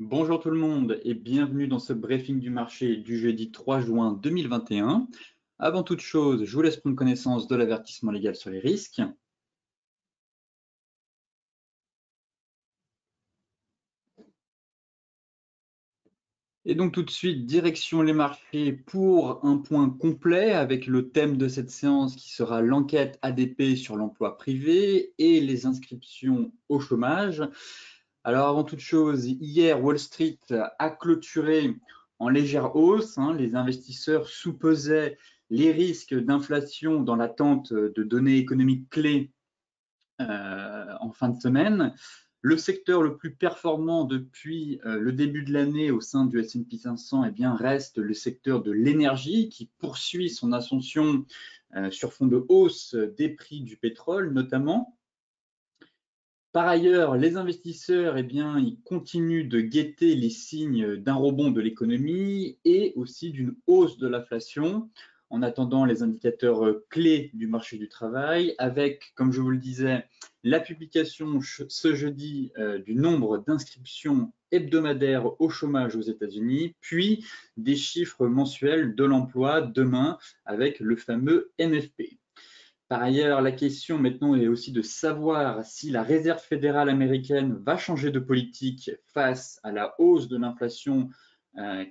Bonjour tout le monde et bienvenue dans ce briefing du marché du jeudi 3 juin 2021. Avant toute chose, je vous laisse prendre connaissance de l'avertissement légal sur les risques. Et donc tout de suite, direction les marchés pour un point complet avec le thème de cette séance qui sera l'enquête ADP sur l'emploi privé et les inscriptions au chômage. Alors avant toute chose, hier, Wall Street a clôturé en légère hausse. Les investisseurs sous-pesaient les risques d'inflation dans l'attente de données économiques clés en fin de semaine. Le secteur le plus performant depuis le début de l'année au sein du S&P 500 reste le secteur de l'énergie qui poursuit son ascension sur fond de hausse des prix du pétrole notamment. Par ailleurs, les investisseurs, ils continuent de guetter les signes d'un rebond de l'économie et aussi d'une hausse de l'inflation, en attendant les indicateurs clés du marché du travail, avec, comme je vous le disais, la publication ce jeudi du nombre d'inscriptions hebdomadaires au chômage aux États-Unis, puis des chiffres mensuels de l'emploi demain avec le fameux NFP. Par ailleurs, la question maintenant est aussi de savoir si la Réserve fédérale américaine va changer de politique face à la hausse de l'inflation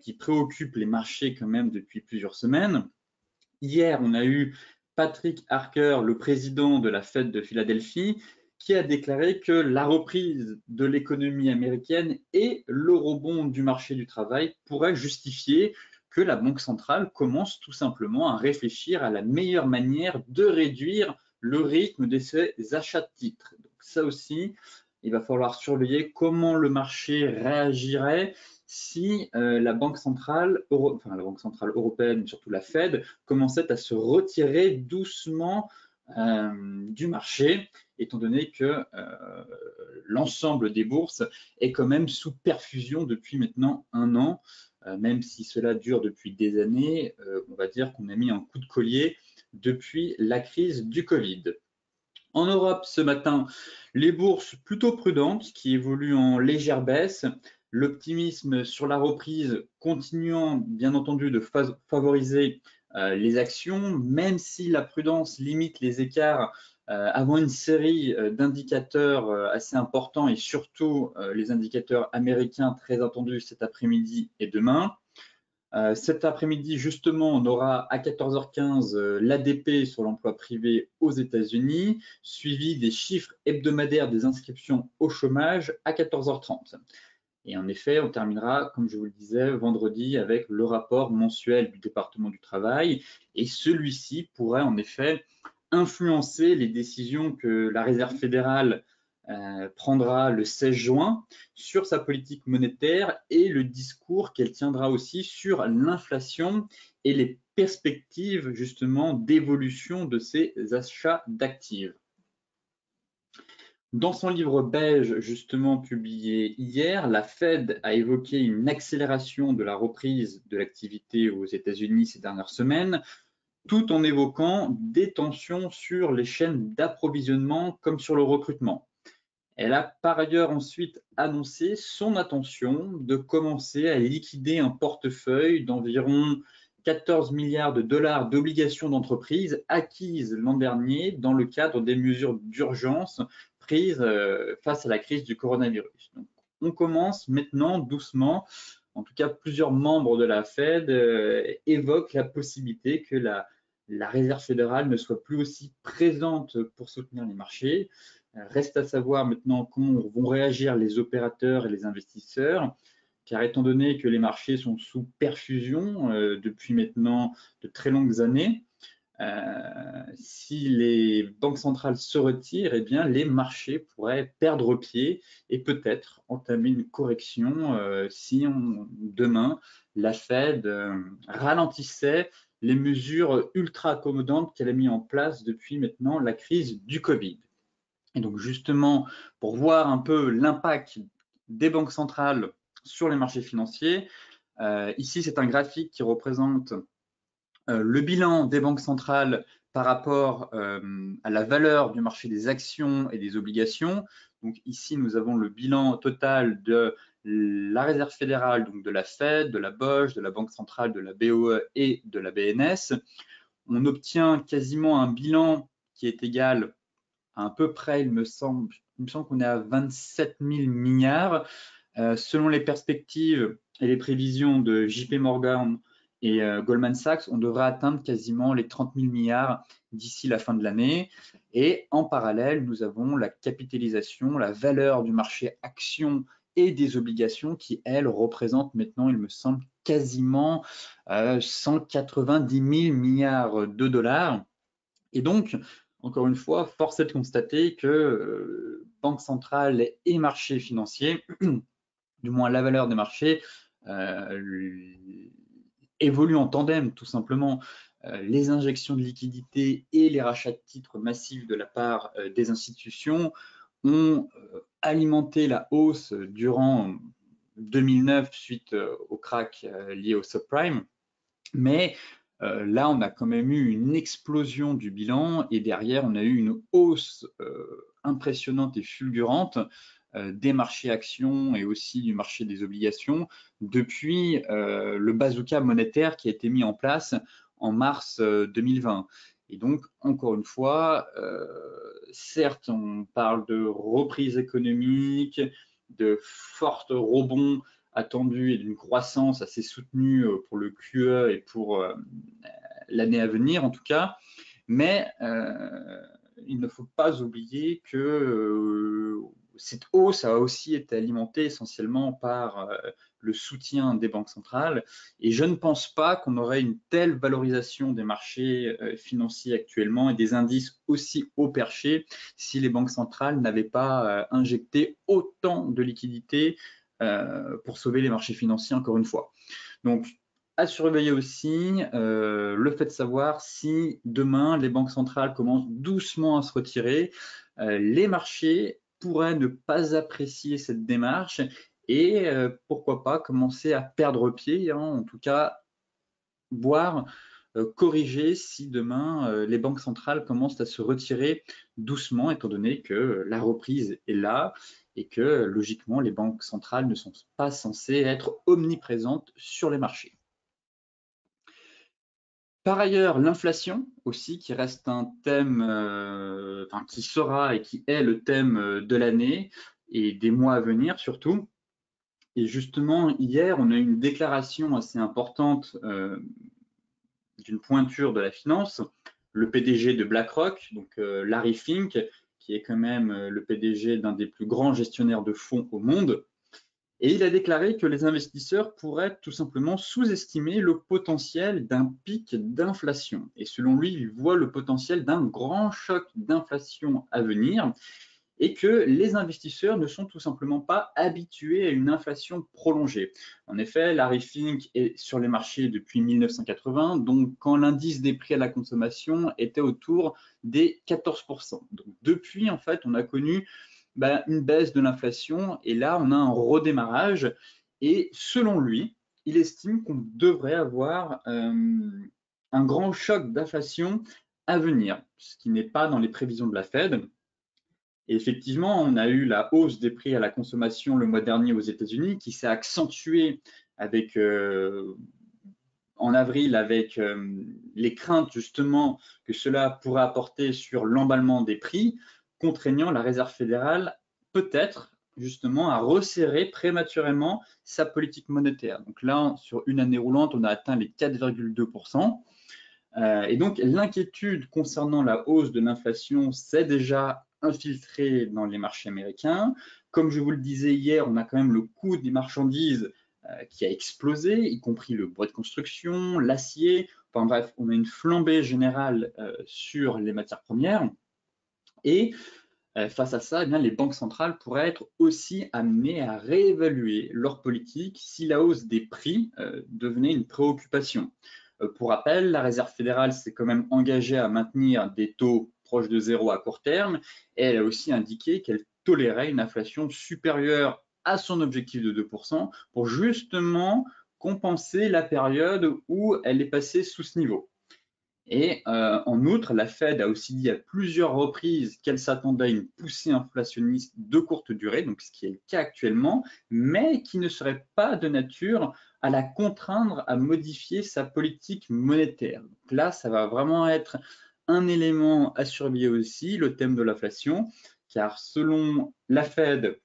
qui préoccupe les marchés quand même depuis plusieurs semaines. Hier, on a eu Patrick Harker, le président de la Fed de Philadelphie, qui a déclaré que la reprise de l'économie américaine et le rebond du marché du travail pourraient justifier que la Banque centrale commence tout simplement à réfléchir à la meilleure manière de réduire le rythme de ses achats de titres. Donc ça aussi, il va falloir surveiller comment le marché réagirait si la Banque centrale européenne, surtout la Fed, commençait à se retirer doucement du marché, étant donné que l'ensemble des bourses est quand même sous perfusion depuis maintenant un an. Même si cela dure depuis des années, on va dire qu'on a mis un coup de collier depuis la crise du Covid. En Europe, ce matin, les bourses plutôt prudentes qui évoluent en légère baisse, l'optimisme sur la reprise continuant bien entendu de favoriser les actions, même si la prudence limite les écarts avant une série d'indicateurs assez importants et surtout les indicateurs américains très attendus cet après-midi et demain. Cet après-midi, justement, on aura à 14h15 l'ADP sur l'emploi privé aux États-Unis, suivi des chiffres hebdomadaires des inscriptions au chômage à 14h30. Et en effet, on terminera, comme je vous le disais, vendredi avec le rapport mensuel du département du travail. Et celui-ci pourrait en effet influencer les décisions que la Réserve fédérale prendra le 16 juin sur sa politique monétaire et le discours qu'elle tiendra aussi sur l'inflation et les perspectives justement d'évolution de ces achats d'actifs. Dans son livre belge, justement publié hier, la Fed a évoqué une accélération de la reprise de l'activité aux États-Unis ces dernières semaines, tout en évoquant des tensions sur les chaînes d'approvisionnement comme sur le recrutement. Elle a par ailleurs ensuite annoncé son intention de commencer à liquider un portefeuille d'environ 14 milliards de dollars d'obligations d'entreprise acquises l'an dernier dans le cadre des mesures d'urgence prises face à la crise du coronavirus. Donc, on commence maintenant doucement, en tout cas plusieurs membres de la Fed évoquent la possibilité que la Réserve fédérale ne soit plus aussi présente pour soutenir les marchés. Reste à savoir maintenant comment vont réagir les opérateurs et les investisseurs, car étant donné que les marchés sont sous perfusion depuis maintenant de très longues années, si les banques centrales se retirent, les marchés pourraient perdre pied et peut-être entamer une correction si demain la Fed ralentissait les mesures ultra accommodantes qu'elle a mises en place depuis maintenant la crise du Covid. Et donc justement, pour voir un peu l'impact des banques centrales sur les marchés financiers, ici c'est un graphique qui représente le bilan des banques centrales par rapport à la valeur du marché des actions et des obligations. Donc ici, nous avons le bilan total de la Réserve fédérale, donc de la Fed, de la BOJ, de la Banque centrale, de la BOE et de la BNS. On obtient quasiment un bilan qui est égal à peu près, il me semble qu'on est à 27 000 milliards. Selon les perspectives et les prévisions de JP Morgan et Goldman Sachs, on devrait atteindre quasiment les 30 000 milliards d'ici la fin de l'année. Et en parallèle, nous avons la capitalisation, la valeur du marché actions et des obligations qui, elles, représentent maintenant, il me semble, quasiment 190 000 milliards de dollars. Et donc, encore une fois, force est de constater que banque centrale et marché financier, du moins la valeur des marchés, évoluent en tandem, tout simplement. Les injections de liquidités et les rachats de titres massifs de la part des institutions ont alimenté la hausse durant 2009 suite au crack lié au subprime. Mais là, on a quand même eu une explosion du bilan et derrière, on a eu une hausse impressionnante et fulgurante des marchés actions et aussi du marché des obligations depuis le bazooka monétaire qui a été mis en place en mars 2020. Et donc, encore une fois, certes, on parle de reprise économique, de fortes rebonds attendus et d'une croissance assez soutenue pour le QE et pour l'année à venir en tout cas, mais il ne faut pas oublier que cette hausse a aussi été alimentée essentiellement par le soutien des banques centrales et je ne pense pas qu'on aurait une telle valorisation des marchés financiers actuellement et des indices aussi haut perchés si les banques centrales n'avaient pas injecté autant de liquidités pour sauver les marchés financiers encore une fois. Donc, à surveiller aussi le fait de savoir si demain les banques centrales commencent doucement à se retirer, les marchés pourraient ne pas apprécier cette démarche et pourquoi pas commencer à perdre pied, hein, en tout cas voire corriger si demain les banques centrales commencent à se retirer doucement étant donné que la reprise est là et que logiquement les banques centrales ne sont pas censées être omniprésentes sur les marchés. Par ailleurs, l'inflation aussi, qui reste un thème, enfin, qui sera et qui est le thème de l'année et des mois à venir surtout. Et justement, hier, on a eu une déclaration assez importante d'une pointure de la finance, le PDG de BlackRock, donc Larry Fink, qui est quand même le PDG d'un des plus grands gestionnaires de fonds au monde, et il a déclaré que les investisseurs pourraient tout simplement sous-estimer le potentiel d'un pic d'inflation. Et selon lui, il voit le potentiel d'un grand choc d'inflation à venir et que les investisseurs ne sont tout simplement pas habitués à une inflation prolongée. En effet, Larry Fink est sur les marchés depuis 1980, donc quand l'indice des prix à la consommation était autour des 14%. Donc depuis, en fait, on a connu une baisse de l'inflation et là, on a un redémarrage. Et selon lui, il estime qu'on devrait avoir un grand choc d'inflation à venir, ce qui n'est pas dans les prévisions de la Fed. Et effectivement, on a eu la hausse des prix à la consommation le mois dernier aux États-Unis qui s'est accentuée avec, en avril avec les craintes justement que cela pourrait apporter sur l'emballement des prix, contraignant la Réserve fédérale peut-être justement à resserrer prématurément sa politique monétaire. Donc là, sur une année roulante, on a atteint les 4,2%. Et donc, l'inquiétude concernant la hausse de l'inflation s'est déjà infiltrée dans les marchés américains. Comme je vous le disais hier, on a quand même le coût des marchandises qui a explosé, y compris le bois de construction, l'acier. Enfin bref, on a une flambée générale sur les matières premières. Et face à ça, eh bien, les banques centrales pourraient être aussi amenées à réévaluer leur politique si la hausse des prix devenait une préoccupation. Pour rappel, la Réserve fédérale s'est quand même engagée à maintenir des taux proches de zéro à court terme et elle a aussi indiqué qu'elle tolérait une inflation supérieure à son objectif de 2% pour justement compenser la période où elle est passée sous ce niveau. Et en outre, la Fed a aussi dit à plusieurs reprises qu'elle s'attendait à une poussée inflationniste de courte durée, donc ce qui est le cas actuellement, mais qui ne serait pas de nature à la contraindre à modifier sa politique monétaire. Donc là, ça va vraiment être un élément à surveiller aussi, le thème de l'inflation, car selon la Fed,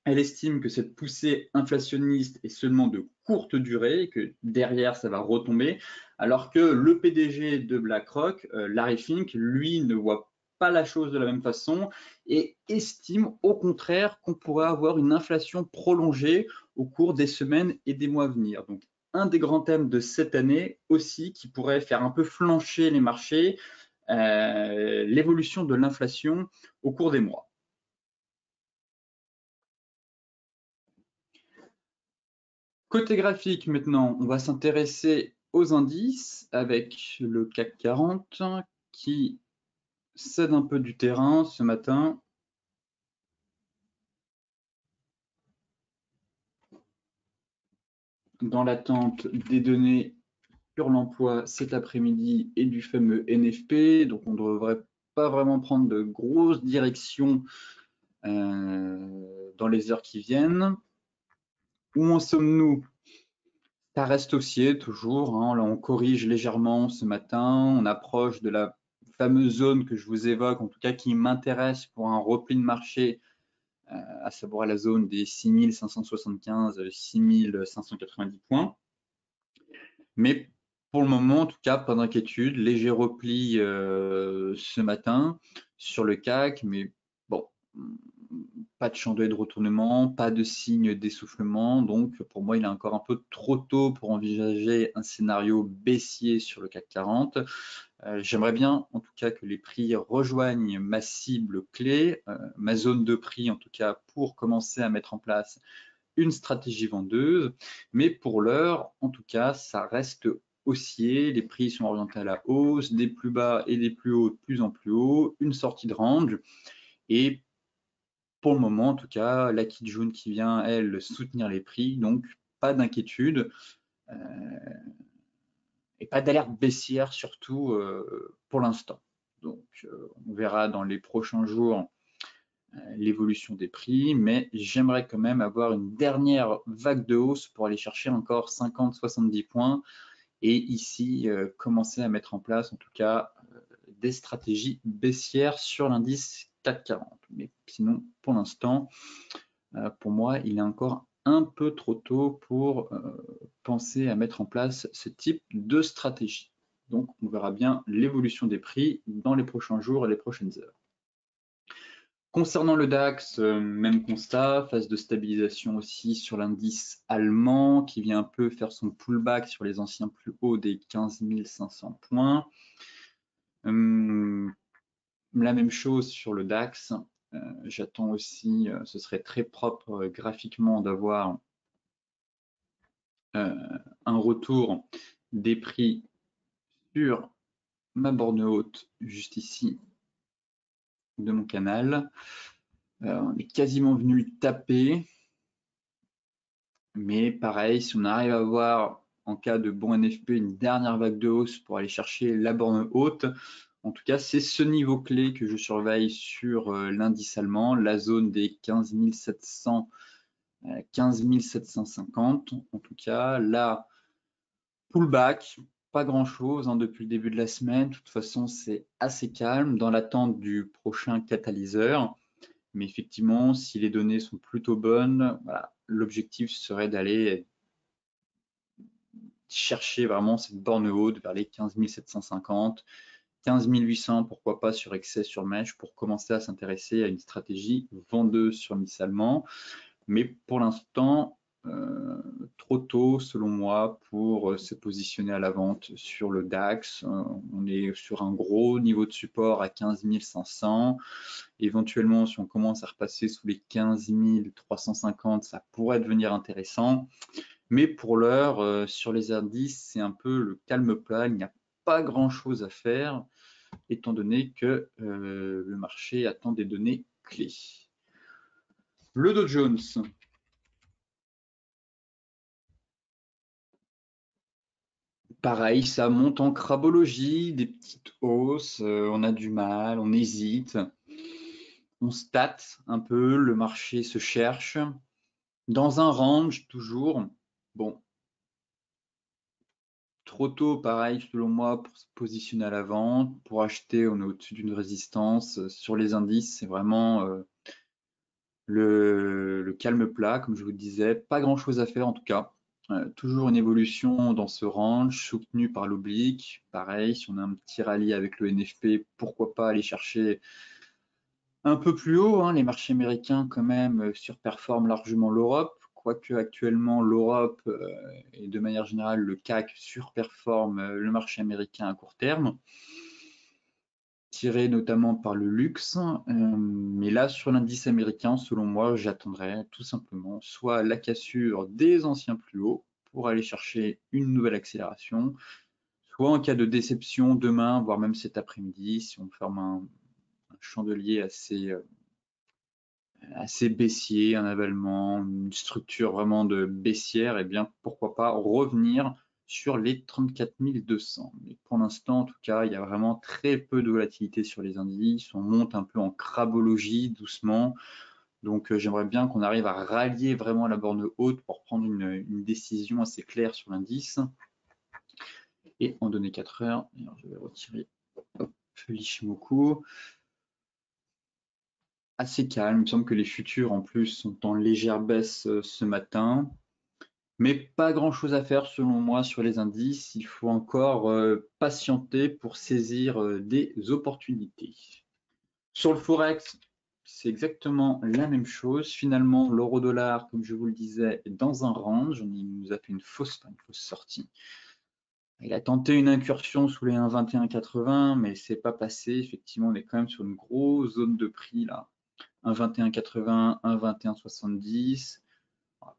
elle estime que cette poussée inflationniste est seulement de courte durée et que derrière, ça va retomber, alors que le PDG de BlackRock, Larry Fink, lui, ne voit pas la chose de la même façon et estime au contraire qu'on pourrait avoir une inflation prolongée au cours des semaines et des mois à venir. Donc, un des grands thèmes de cette année aussi qui pourrait faire un peu flancher les marchés, l'évolution de l'inflation au cours des mois. Côté graphique, maintenant, on va s'intéresser aux indices avec le CAC 40 qui cède un peu du terrain ce matin. Dans l'attente des données sur l'emploi cet après-midi et du fameux NFP. Donc, on ne devrait pas vraiment prendre de grosses directions dans les heures qui viennent. Où en sommes-nous? Ça reste haussier toujours, hein. Là, on corrige légèrement ce matin. On approche de la fameuse zone que je vous évoque, en tout cas qui m'intéresse pour un repli de marché, à savoir la zone des 6575, 6590 points. Mais pour le moment, en tout cas, pas d'inquiétude. Léger repli ce matin sur le CAC, mais bon, pas de chandelier de retournement, pas de signe d'essoufflement. Donc, pour moi, il est encore un peu trop tôt pour envisager un scénario baissier sur le CAC 40. J'aimerais bien, en tout cas, que les prix rejoignent ma cible clé, ma zone de prix, en tout cas, pour commencer à mettre en place une stratégie vendeuse. Mais pour l'heure, en tout cas, ça reste haussier. Les prix sont orientés à la hausse, des plus bas et des plus hauts de plus en plus haut, une sortie de range. Et pour le moment, en tout cas, la Kijun qui vient, elle, soutenir les prix. Donc, pas d'inquiétude et pas d'alerte baissière, surtout pour l'instant. Donc, on verra dans les prochains jours l'évolution des prix, mais j'aimerais quand même avoir une dernière vague de hausse pour aller chercher encore 50-70 points et ici commencer à mettre en place en tout cas des stratégies baissières sur l'indice 440. Mais sinon, pour l'instant, pour moi, il est encore un peu trop tôt pour penser à mettre en place ce type de stratégie. Donc, on verra bien l'évolution des prix dans les prochains jours et les prochaines heures. Concernant le DAX, même constat, phase de stabilisation aussi sur l'indice allemand qui vient un peu faire son pullback sur les anciens plus hauts des 15 500 points. La même chose sur le DAX. J'attends aussi, ce serait très propre graphiquement d'avoir un retour des prix sur ma borne haute juste ici de mon canal. On est quasiment venu le taper. Mais pareil, si on arrive à avoir, en cas de bon NFP, une dernière vague de hausse pour aller chercher la borne haute, en tout cas, c'est ce niveau clé que je surveille sur l'indice allemand, la zone des 15 700, 15 750. En tout cas, là, pullback, pas grand-chose depuis le début de la semaine. De toute façon, c'est assez calme dans l'attente du prochain catalyseur. Mais effectivement, si les données sont plutôt bonnes, voilà, l'objectif serait d'aller chercher vraiment cette borne haute vers les 15 750, 15 800, pourquoi pas sur excès sur mèche pour commencer à s'intéresser à une stratégie vendeuse sur Nice allemand. Mais pour l'instant, trop tôt selon moi pour se positionner à la vente sur le DAX. On est sur un gros niveau de support à 15 500. Éventuellement, si on commence à repasser sous les 15 350, ça pourrait devenir intéressant. Mais pour l'heure, sur les indices, c'est un peu le calme plat. Il n'y a pas grand-chose à faire, étant donné que le marché attend des données clés. Le Dow Jones. Pareil, ça monte en crabologie, des petites hausses, on a du mal, on hésite, on se tâte un peu, le marché se cherche. Dans un range, toujours. Bon, trop tôt, pareil, selon moi, pour se positionner à la vente. Pour acheter, on est au-dessus d'une résistance. Sur les indices, c'est vraiment le calme plat, comme je vous disais. Pas grand-chose à faire en tout cas. Toujours une évolution dans ce range, soutenu par l'oblique. Pareil, si on a un petit rallye avec le NFP, pourquoi pas aller chercher un peu plus haut, hein. Les marchés américains quand même surperforment largement l'Europe, quoique actuellement l'Europe et de manière générale le CAC surperforme le marché américain à court terme, tiré notamment par le luxe. Mais là, sur l'indice américain, selon moi, j'attendrai tout simplement soit la cassure des anciens plus hauts pour aller chercher une nouvelle accélération, soit en cas de déception demain, voire même cet après-midi, si on ferme un chandelier assez baissier, un avalement, une structure vraiment de baissière, et bien pourquoi pas revenir sur les 34 200. Mais pour l'instant, en tout cas, il y a vraiment très peu de volatilité sur les indices. On monte un peu en crabologie doucement. Donc j'aimerais bien qu'on arrive à rallier vraiment la borne haute pour prendre une décision assez claire sur l'indice. Et en données 4 heures, alors je vais retirer l'Ishimoku. Assez calme, il me semble que les futurs en plus sont en légère baisse ce matin. Mais pas grand-chose à faire selon moi sur les indices. Il faut encore patienter pour saisir des opportunités. Sur le Forex, c'est exactement la même chose. Finalement, l'euro-dollar, comme je vous le disais, est dans un range. Il nous a fait une fausse sortie. Il a tenté une incursion sous les 1,2180, mais c'est pas passé. Effectivement, on est quand même sur une grosse zone de prix là. 1,2180, 1,2170.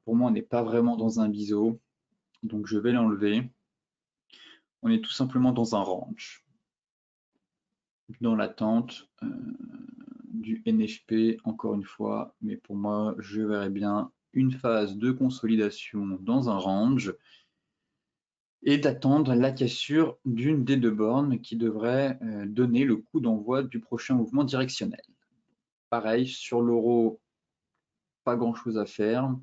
Pour moi, on n'est pas vraiment dans un biseau. Donc je vais l'enlever. On est tout simplement dans un range, dans l'attente du NFP, encore une fois, mais pour moi, je verrais bien une phase de consolidation dans un range et d'attendre la cassure d'une des deux bornes qui devrait donner le coup d'envoi du prochain mouvement directionnel. Pareil, sur l'euro, pas grand-chose à faire.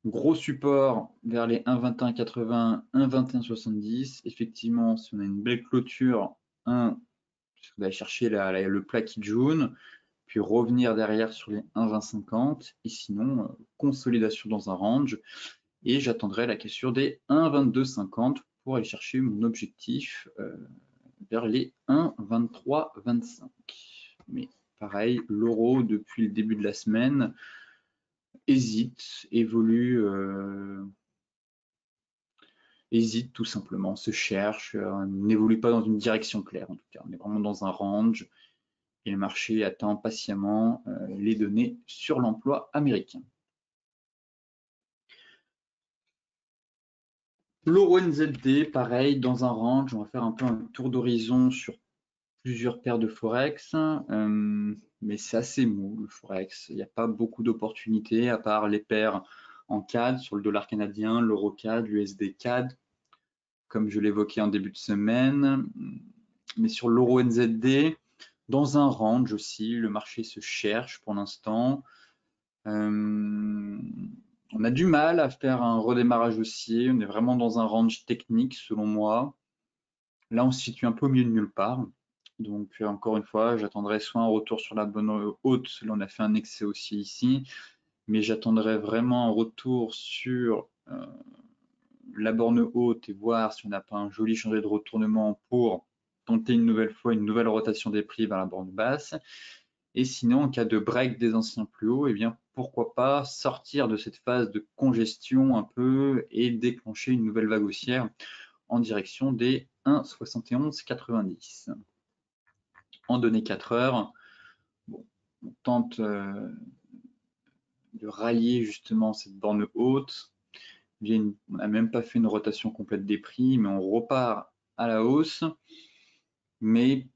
Gros support vers les 1,2180, 1,2170. Effectivement, si on a une belle clôture, on va aller chercher le plat qui jaune, puis revenir derrière sur les 1,2050. Et sinon, consolidation dans un range. Et j'attendrai la cassure des 1,2250 pour aller chercher mon objectif vers les 1,2325. Mais pareil, l'euro depuis le début de la semaine hésite, évolue, hésite tout simplement, se cherche, n'évolue pas dans une direction claire en tout cas. On est vraiment dans un range et le marché attend patiemment les données sur l'emploi américain. L'euro NZD, pareil, dans un range, on va faire un peu un tour d'horizon sur plusieurs paires de Forex, mais c'est assez mou le Forex. Il n'y a pas beaucoup d'opportunités à part les paires en CAD sur le dollar canadien, l'euro CAD, l'USD CAD, comme je l'évoquais en début de semaine. Mais sur l'euro NZD, dans un range aussi, le marché se cherche pour l'instant. On a du mal à faire un redémarrage haussier. On est vraiment dans un range technique selon moi. Là, on se situe un peu au milieu de nulle part. Donc, encore une fois, j'attendrai soit un retour sur la bonne haute. Là, on a fait un excès haussier ici. Mais j'attendrai vraiment un retour sur la borne haute et voir si on n'a pas un joli changé de retournement pour tenter une nouvelle fois une nouvelle rotation des prix vers la borne basse. Et sinon, en cas de break des anciens plus hauts, eh bien, pourquoi pas sortir de cette phase de congestion un peu et déclencher une nouvelle vague haussière en direction des 1,7190. En données 4 heures, bon, on tente de rallier justement cette borne haute. On n'a même pas fait une rotation complète des prix, mais on repart à la hausse. Mais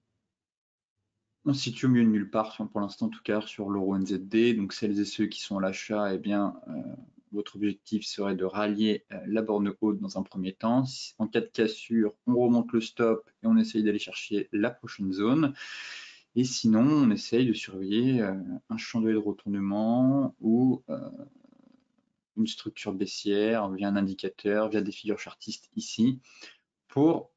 on se situe au milieu de nulle part, pour l'instant en tout cas, sur l'euro NZD. Donc celles et ceux qui sont à l'achat, eh bien, votre objectif serait de rallier la borne haute dans un premier temps. En cas de cassure, on remonte le stop et on essaye d'aller chercher la prochaine zone. Et sinon, on essaye de surveiller un chandelier de retournement ou une structure baissière via un indicateur, via des figures chartistes ici, pour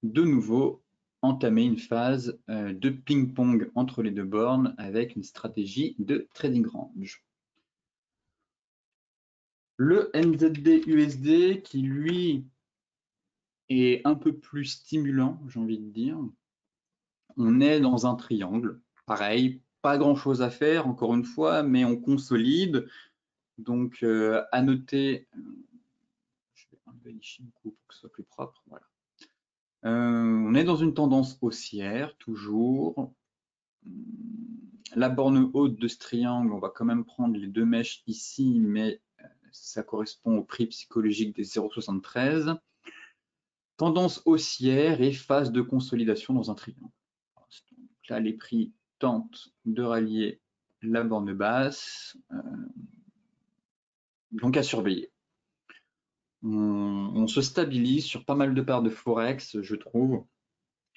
de nouveau entamer une phase de ping-pong entre les deux bornes avec une stratégie de trading range. Le NZD-USD qui lui est un peu plus stimulant, j'ai envie de dire. On est dans un triangle, pareil, pas grand chose à faire encore une fois, mais on consolide. Donc à noter, je vais enlever ici du coup pour que ce soit plus propre, voilà. On est dans une tendance haussière, toujours. La borne haute de ce triangle, on va quand même prendre les deux mèches ici, mais ça correspond au prix psychologique des 0,73. Tendance haussière et phase de consolidation dans un triangle. Donc là, les prix tentent de rallier la borne basse, donc à surveiller. On se stabilise sur pas mal de paires de Forex, je trouve.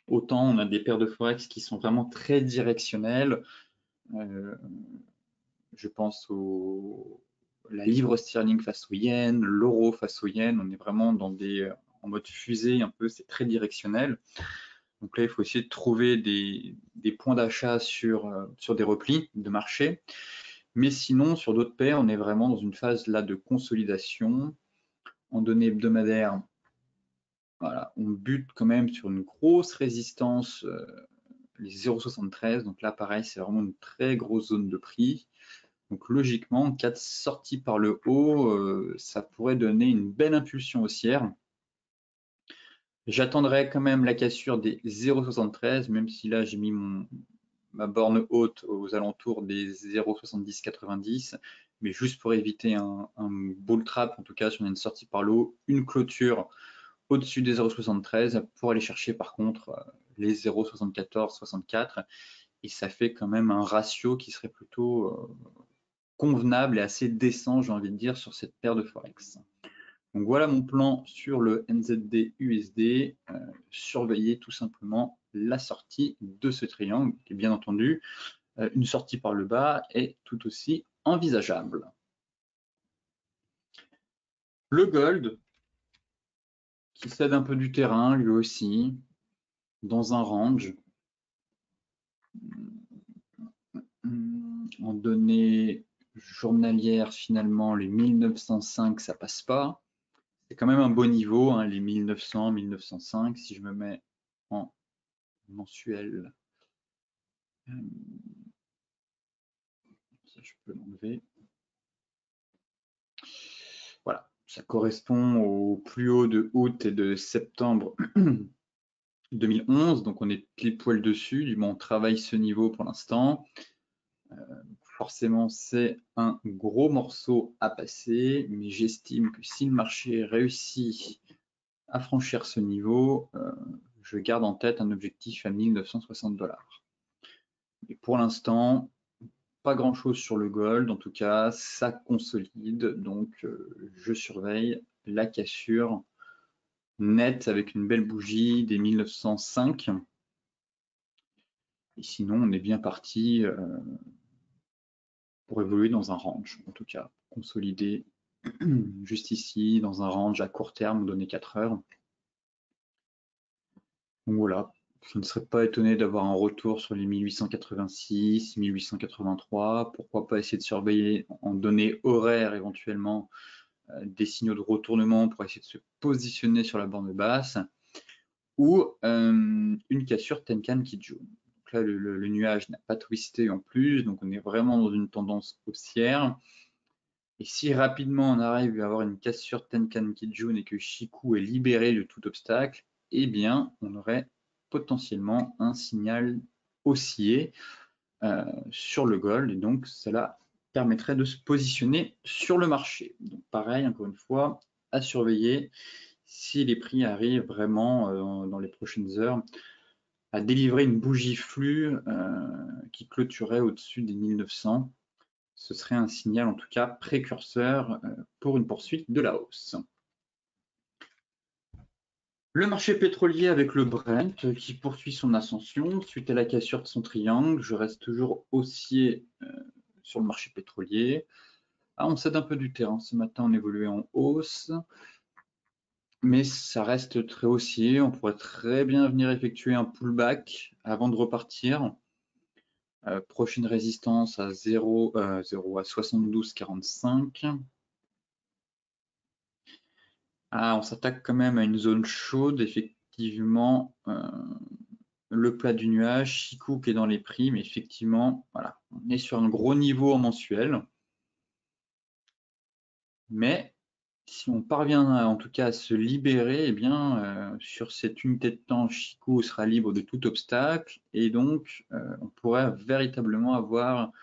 Autant on a des paires de Forex qui sont vraiment très directionnelles. Je pense la livre sterling face au yen, l'euro face au yen. On est vraiment en mode fusée un peu, c'est très directionnel. Donc là, il faut essayer de trouver des points d'achat sur des replis de marché. Mais sinon, sur d'autres paires, on est vraiment dans une phase là de consolidation. En données hebdomadaires, voilà, on bute quand même sur une grosse résistance, les 0,73. Donc là, pareil, c'est vraiment une très grosse zone de prix. Donc logiquement, en cas de sortie par le haut, ça pourrait donner une belle impulsion haussière. J'attendrai quand même la cassure des 0,73, même si là j'ai mis ma borne haute aux alentours des 0,70-90, mais juste pour éviter un bull trap, en tout cas si on a une sortie par le haut, une clôture au-dessus des 0,73 pour aller chercher par contre les 0,74-64, et ça fait quand même un ratio qui serait plutôt convenable et assez décent, j'ai envie de dire, sur cette paire de Forex. Donc voilà mon plan sur le NZD USD. Surveillez tout simplement la sortie de ce triangle. Et bien entendu, une sortie par le bas est tout aussi envisageable. Le gold, qui cède un peu du terrain lui aussi, dans un range. En données journalières, finalement, les 1905, ça passe pas. C'est quand même un beau niveau, hein, les 1900, 1905, si je me mets en mensuel. Ça, je peux l'enlever. Voilà, ça correspond au plus haut de août et de septembre 2011, donc on est pile poil dessus. Du moins, on travaille ce niveau pour l'instant. Forcément, c'est un gros morceau à passer, mais j'estime que si le marché réussit à franchir ce niveau, je garde en tête un objectif à 1960 $. Et pour l'instant, pas grand chose sur le gold, en tout cas, ça consolide, donc je surveille la cassure nette avec une belle bougie des 1905. Et sinon, on est bien parti pour évoluer dans un range, en tout cas, consolider juste ici, dans un range à court terme, donné 4 heures. Donc voilà, je ne serais pas étonné d'avoir un retour sur les 1886, 1883. Pourquoi pas essayer de surveiller en données horaires éventuellement des signaux de retournement pour essayer de se positionner sur la borne basse, ou une cassure Tenkan Kijun. Donc là, le nuage n'a pas twisté en plus, donc on est vraiment dans une tendance haussière. Et si rapidement on arrive à avoir une cassure Tenkan Kijun et que Chikou est libéré de tout obstacle, eh bien on aurait potentiellement un signal haussier sur le gold, et donc cela permettrait de se positionner sur le marché. Donc pareil, encore une fois, à surveiller si les prix arrivent vraiment dans les prochaines heures à délivrer une bougie flux qui clôturait au-dessus des 1900. ce serait un signal en tout cas précurseur pour une poursuite de la hausse. Le marché pétrolier avec le Brent qui poursuit son ascension suite à la cassure de son triangle. Je reste toujours haussier sur le marché pétrolier. On cède un peu du terrain. Ce matin, on évoluait en hausse, mais ça reste très haussier. On pourrait très bien venir effectuer un pullback avant de repartir. Prochaine résistance à 0 à 72,45. On s'attaque quand même à une zone chaude, effectivement. Le plat du nuage, Chikou qui est dans les prix, mais effectivement, voilà, on est sur un gros niveau en mensuel. Mais si on parvient en tout cas à se libérer, eh bien, sur cette unité de temps, Chikou sera libre de tout obstacle et donc on pourrait véritablement avoir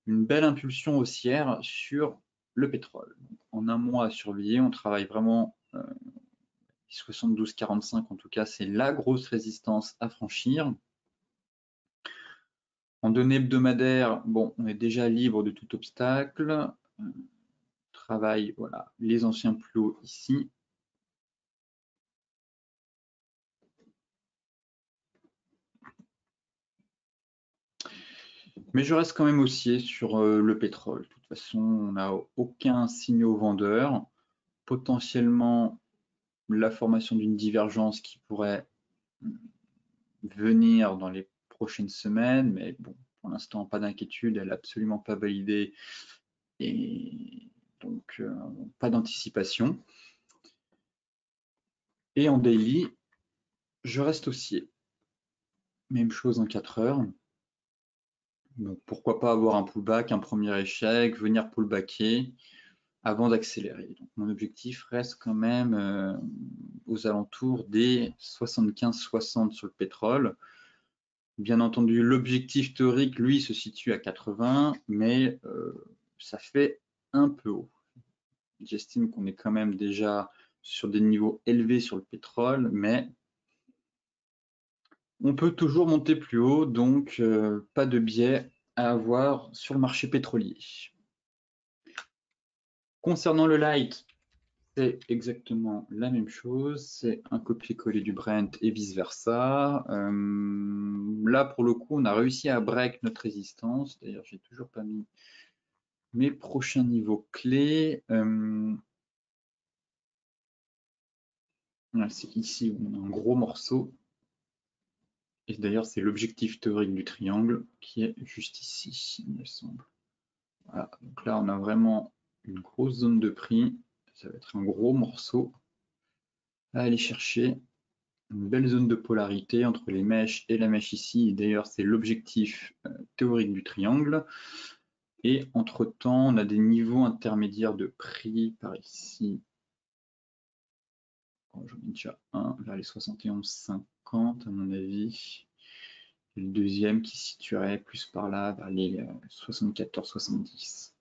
une belle impulsion haussière sur le pétrole. Donc, en un mois à surveiller, on travaille vraiment 72,45 en tout cas, c'est la grosse résistance à franchir. En données hebdomadaires, bon, on est déjà libre de tout obstacle. Travail, voilà, les anciens plus hauts ici. Mais je reste quand même haussier sur le pétrole. De toute façon, on n'a aucun signal vendeur. Potentiellement, la formation d'une divergence qui pourrait venir dans les prochaines semaines, mais bon, pour l'instant, pas d'inquiétude, elle n'est absolument pas validée et donc pas d'anticipation. Et en daily, je reste haussier. Même chose en 4 heures. Donc pourquoi pas avoir un pullback, un premier échec, venir pullbacker avant d'accélérer. Donc mon objectif reste quand même aux alentours des 75-60 sur le pétrole. Bien entendu, l'objectif théorique, lui, se situe à 80, mais ça fait un peu haut. J'estime qu'on est quand même déjà sur des niveaux élevés sur le pétrole, mais on peut toujours monter plus haut, donc pas de biais à avoir sur le marché pétrolier. Concernant le light, c'est exactement la même chose, c'est un copier-coller du Brent et vice-versa. Là, pour le coup, on a réussi à break notre résistance. D'ailleurs, j'ai toujours pas mis mes prochains niveaux clés. C'est ici où on a un gros morceau. Et d'ailleurs, c'est l'objectif théorique du triangle qui est juste ici, il me semble. Voilà, donc là, on a vraiment une grosse zone de prix. Ça va être un gros morceau à aller chercher. Une belle zone de polarité entre les mèches et la mèche ici. D'ailleurs, c'est l'objectif théorique du triangle. Et entre-temps, on a des niveaux intermédiaires de prix par ici. Oh, j'en ai déjà un, vers les 71,50 à mon avis. Et le deuxième qui se situerait plus par là, vers les 74,70.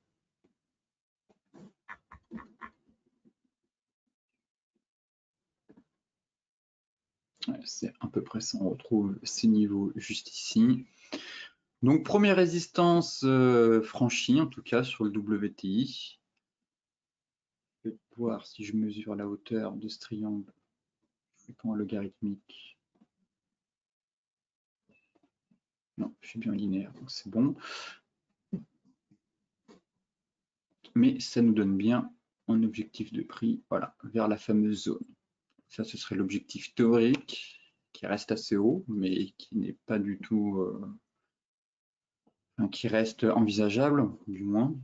C'est à peu près ça, on retrouve ces niveaux juste ici. Donc première résistance franchie, en tout cas sur le WTI. Je vais voir si je mesure la hauteur de ce triangle en logarithmique. Non, je suis bien linéaire, donc c'est bon. Mais ça nous donne bien un objectif de prix, voilà, vers la fameuse zone. Ça, ce serait l'objectif théorique, qui reste assez haut, mais qui n'est pas du tout... qui reste envisageable, du moins.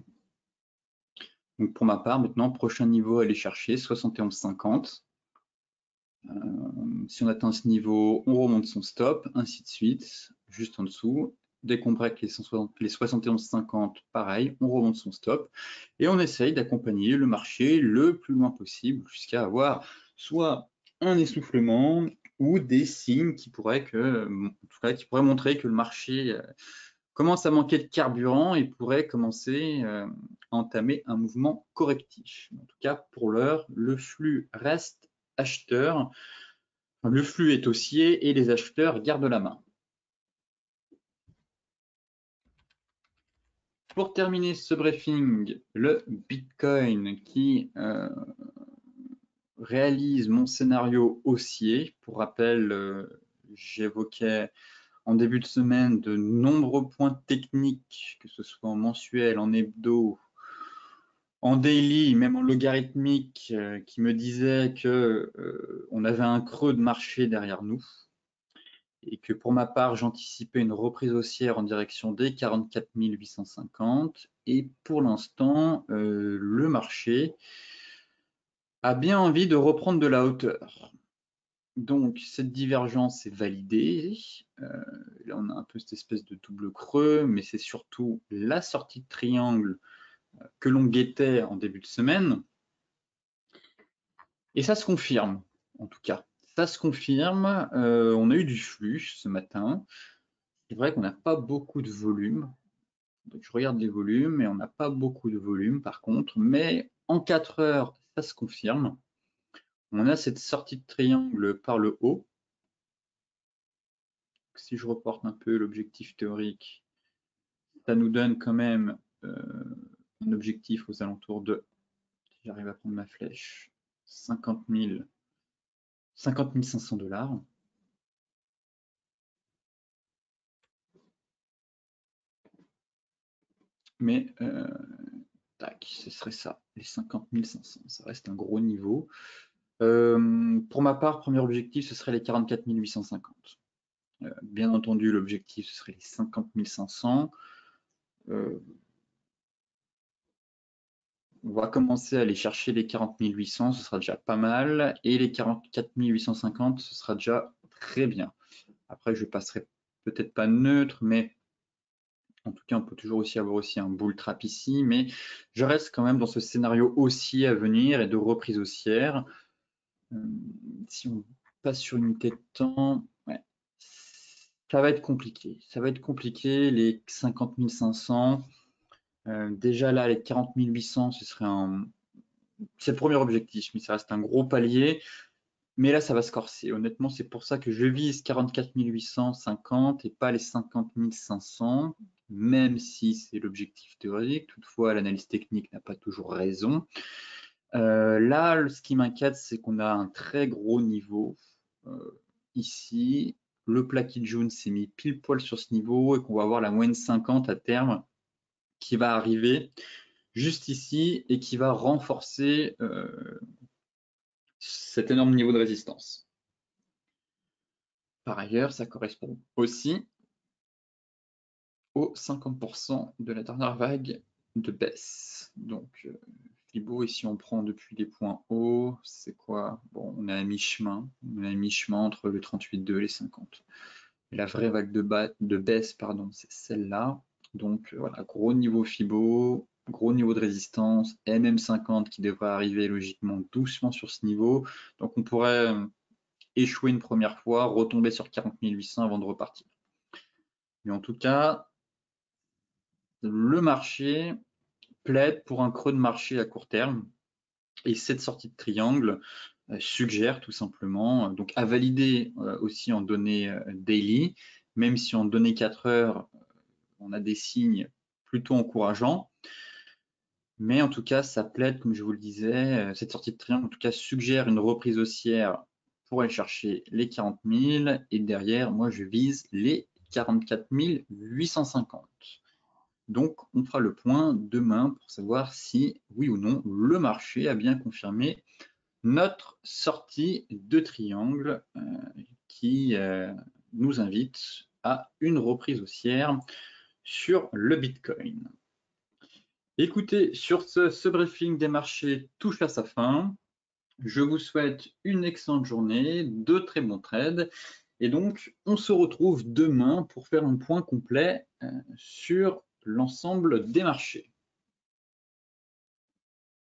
Donc pour ma part, maintenant, prochain niveau à aller chercher, 71,50. Si on atteint ce niveau, on remonte son stop, ainsi de suite, juste en dessous. Dès qu'on break les 71,50, pareil, on remonte son stop et on essaye d'accompagner le marché le plus loin possible jusqu'à avoir soit un essoufflement ou des signes qui pourraient, montrer que le marché commence à manquer de carburant et pourrait commencer à entamer un mouvement correctif. En tout cas, pour l'heure, le flux reste acheteur. Le flux est haussier et les acheteurs gardent la main. Pour terminer ce briefing, le Bitcoin qui réalise mon scénario haussier. Pour rappel, j'évoquais en début de semaine de nombreux points techniques, que ce soit en mensuel, en hebdo, en daily, même en logarithmique, qui me disaient que on avait un creux de marché derrière nous et que pour ma part, j'anticipais une reprise haussière en direction des 44 850. Et pour l'instant, le marché a bien envie de reprendre de la hauteur. Donc, cette divergence est validée. Là, on a un peu cette espèce de double creux, mais c'est surtout la sortie de triangle que l'on guettait en début de semaine. Et ça se confirme, en tout cas. Ça se confirme. On a eu du flux ce matin. C'est vrai qu'on n'a pas beaucoup de volume. Donc, je regarde les volumes et on n'a pas beaucoup de volume par contre. Mais en 4 heures, ça se confirme. On a cette sortie de triangle par le haut. Si je reporte un peu l'objectif théorique, ça nous donne quand même un objectif aux alentours de, si j'arrive à prendre ma flèche, 50 500 $. Mais tac, ce serait ça, les 50 500. Ça reste un gros niveau. Pour ma part, premier objectif, ce serait les 44 850. Bien entendu, l'objectif, ce serait les 50 500. On va commencer à aller chercher les 40 800, ce sera déjà pas mal. Et les 44 850, ce sera déjà très bien. Après, je passerai peut-être pas neutre, mais en tout cas, on peut toujours aussi avoir aussi un bull trap ici. Mais je reste quand même dans ce scénario haussier à venir et de reprise haussière. Si on passe sur une unité de temps, ouais, ça va être compliqué. Ça va être compliqué, les 50 500. Déjà là, les 40 800, ce serait c'est le premier objectif, mais ça reste un gros palier. Mais là, ça va se corser. Honnêtement, c'est pour ça que je vise 44 850 et pas les 50 500, même si c'est l'objectif théorique. Toutefois, l'analyse technique n'a pas toujours raison. Là, ce qui m'inquiète, c'est qu'on a un très gros niveau ici. Le plaquis de jaune s'est mis pile poil sur ce niveau et qu'on va avoir la moyenne 50 à terme qui va arriver juste ici et qui va renforcer cet énorme niveau de résistance. Par ailleurs, ça correspond aussi aux 50% de la dernière vague de baisse. Donc, Fibo, ici on prend depuis les points hauts, c'est quoi? Bon, on est à mi-chemin, entre les 38,2 et les 50. Et la vraie vague de baisse, pardon, c'est celle-là. Donc voilà, gros niveau Fibo, gros niveau de résistance, MM50 qui devrait arriver logiquement doucement sur ce niveau. Donc on pourrait échouer une première fois, retomber sur 40 800 avant de repartir. Mais en tout cas, le marché plaide pour un creux de marché à court terme. Et cette sortie de triangle suggère tout simplement, donc à valider aussi en données daily, même si en données 4 heures, on a des signes plutôt encourageants. Mais en tout cas, ça plaide, comme je vous le disais, cette sortie de triangle en tout cas suggère une reprise haussière pour aller chercher les 40 000 et derrière, moi je vise les 44 850. Donc, on fera le point demain pour savoir si, oui ou non, le marché a bien confirmé notre sortie de triangle qui nous invite à une reprise haussière sur le Bitcoin. Écoutez, sur ce briefing des marchés touche à sa fin. Je vous souhaite une excellente journée, de très bons trades. Et donc, on se retrouve demain pour faire un point complet sur l'ensemble des marchés.